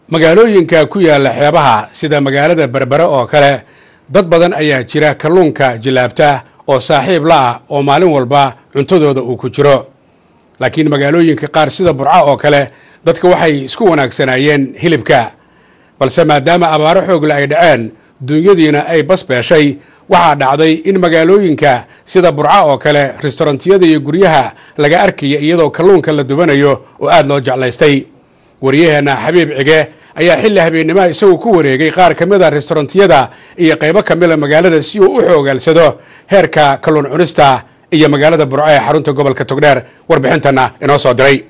magaalooyinka ku yaala xeebaha sida magaalada Berbera oo kale dad badan ayaa jira kalluunka jilaabta oo saaxiib la ah oo maalin walba cuntadooda uu ku jiro laakiin magaalooyinka qaar sida Burca oo kale dadka waxay isku wanaagsanayeen hilibka balse maadaama abaaro xoog la ay dhaceen dunyadiina ay basbeeshay waxaa dhacday in magaalooyinka sida Burca oo kale restaurantiyada iyo guryaha laga arkay iyadoo kalluunka la dubanayo oo aad loo jeclaystay wariyahana Xabiib Cige ayaa xilli habeenimo isagu ku wareegay qaar kamid ah restaurantiyada iyo qaybo kamid ah magaalada si uu u xoogaalsado heerka kalluun cunista iyo magaalada Burco ee xarunta gobolka Togdheer warbixintana inoo soo diray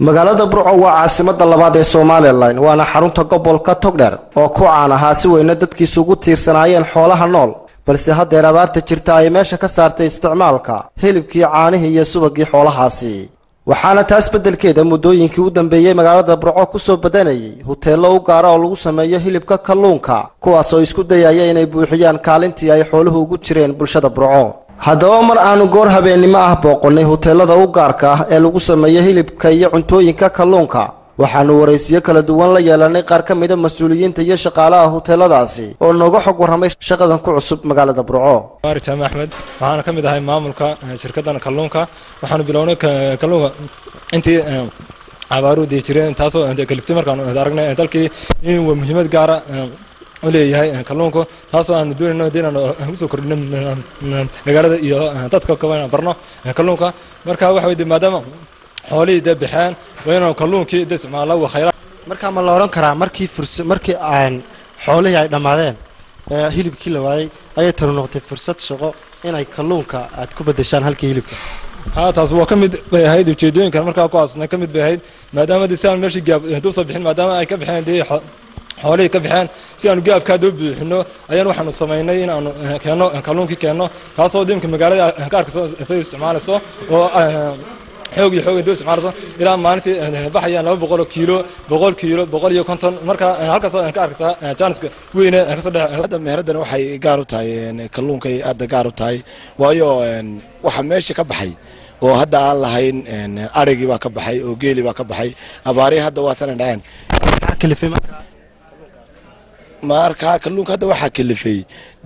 magaalada Burco waa caasimadda labaad ee Soomaaliland waana xarunta gobolka Togdheer oo ku caan ah si weyn dadkiisu ugu tiirsanaayeen xoolaha nool balse hadda abaarta jirta ay meesha ka saartay isticmaalka hilibkii caanihii iyo subagii xoolahaasi waxaana taas bedelkeeda muddooyinkii u dambeeyay magaalada Burco ku soo badanayay hoteelo u gaar ah oo lagu sameeyo hilibka kalluunka kuwaas oo isku dayaya inay buuxiyaan kaalintii ay xooluhu ugu jireen bulshada Burco haddaba mar aanu goor habeenimo ah booqonnay hoteelada u gaarka ah ee lagu sameeyo hilibka iyo cuntooyinka kalluunka waxaanu waraysiyo kala duwan la yeelanay qaar ka mid ah mas'uuliyiinta iyo shaqaalaha hoteeladaasi oo nooga xog warramay shaqadan ku cusub magaalada Burco Jaamac Axmed waxaana ka mid ahay maamulka shirkaddan kalluunka waxaanu bilownay kalluunka intii abaaru jireen taasoo kaliftay markaan aragnay dalkii in muhiimad gaar ah u leeyahay kalluunku taasoo aan doonayno inaan u soo kordhino magaalada iyo dadka ka barno kalluunka marka waxa weey maadaama xoolihii bixaan wayna kalluunkii isticmaalo waa khayraad marka ma la oran karaa markii aan xoolihii ay dhamaadeen hilibkii la waayay ayay tan noqotay fursad shaqo inay kalluunka aad ku bedeshaan halkii hilibka taas waa ka mid bay ahayd ujeedooyinkan markaa ku aasna ka mid bay ahayd maadaama disaan meeshii gaab duu soo bixin maadaama ay ka bixeen xoolihii ka bixeen si aanu gaabka doo buuxino ayaan waxaanu sameynay in aanu keeno kalluunkii keeno taasoo diimka magaalada qaarka soo isticmaalayso oo xoog doo isticmaalayso ilaa maalintii baxayaan 200 kiilo 100 kiilo 150 marka halkaas aan ka arkaysaa jaaniska weyn ee ka soo hadda meeradan waxay gaar u tahay kalluunka aad gaar u tahay waayo waxa meesha ka baxay oo hadda aan lahayn arigii baa ka baxay oo geeli baa ka baxay abaari hadda waa tan dhaceen kalifay marka kalluunka hadda waxa kalifay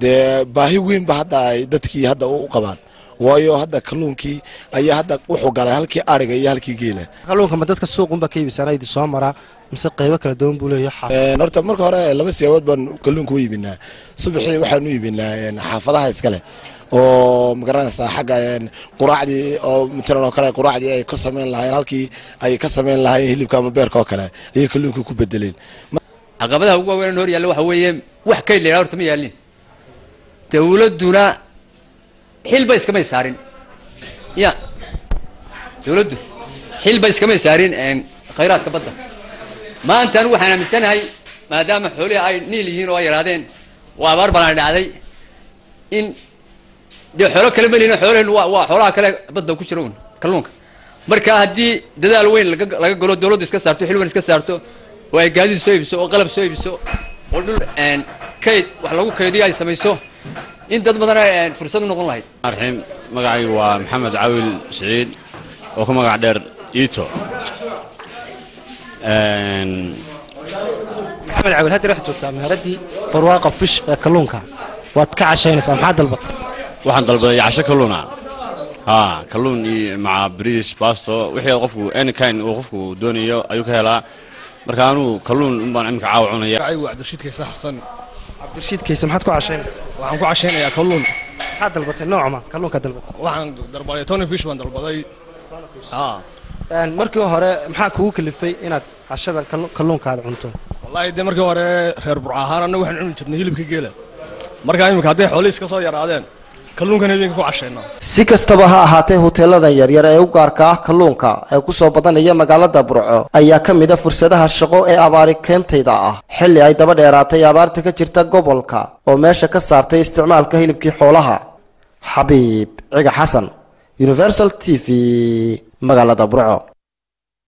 de baahi weyn ba hadda ay dadkii hadda u qabaan waayo hadda kalluunkii ayaa hadda wuxuu galay halkii ariga iyo halkii geela kalluunka ma dadka suuqunba ka iibsanay soo mara mise qaybo kala duwan buu leeyahay horta marka hore laba siyabood baan kalluunka u iibinaa subaxii waxaan u iibinaa xaafadaha iskale oo magaranaysa xagga quraacdii oo midna oo kale quraacdii ay ka sameyn lahayn halkii ay ka sameyn lahayn hilibka ama beerka oo kale ay kalluunka ku bedeleen caqabadaha ugu weyn hor yaalla waxa weeye wax ka leeyahay horta ma yaalin dawladuna xilba iskama saarin ya dawladdu xilba iskama saarin khayraadka badda maanta waxaan aaminsanahay maadaama xoolaha ay niil yihiin oo ay yaraadeen waa abaar balan dhacday in xoolo kale malina xoolahan waa xoolaha kale badda ku jira kalluunka marka haddii dadaal weyn laga galo dawladdu iska saarto xilwan iska saarto oo ay gaadiid soo iibso oo qalab soo iibso oo dhul kayd wax lagu kaydiyo ay samayso in dad badan ay fursad u noqon lahayd arxim magacaygu waa maxamed cawil saciid oo ku magac dheer iito maxamed cawil hadda wax joogtaa meeradii barwaaqa fish kalluunka waad ka cashaynaysaa maxaa dalbatay waxaan dalbaday casho kalluuna kalluun iyo maca bariis baasto wixii qofku any kind uu qofku doonayo ayuu ka helaa marka aanu kalluun baan imka caaw cunaya ayuu Cabdirashiid Kaysa Xasan Cabdirashiid Kaysa maxaad ku cashaynaysaa waxaan ku cashaynayaa kalluun maxaad dalbatay noocma kalluunka dalbatay waxaan dalbaday tuna fish baan dalbaday markii hore maxaa kugu kalifay inaad cashada kalluunka aad cunto wallahi de markii hore reer Burco ahaan anagu waxaan cuni jirnay hilibka geela marka imika haday xoolihiis ka soo yaraadeen kalluunkan habeenka ku cashayna si kastaba ha ahaatee hoteelada yaryar ee u gaarka ah kalluunka ee ku soo badanaya magaalada Burco ayaa ka mid ah fursadaha shaqo ee abaari keentayda ah xilli ay daba dheeraatay abaarta ka jirta gobolka oo meesha ka saartay isticmaalka hilibkii xoolaha Xabiib Ciga Xasan Universal TV magaalada Burco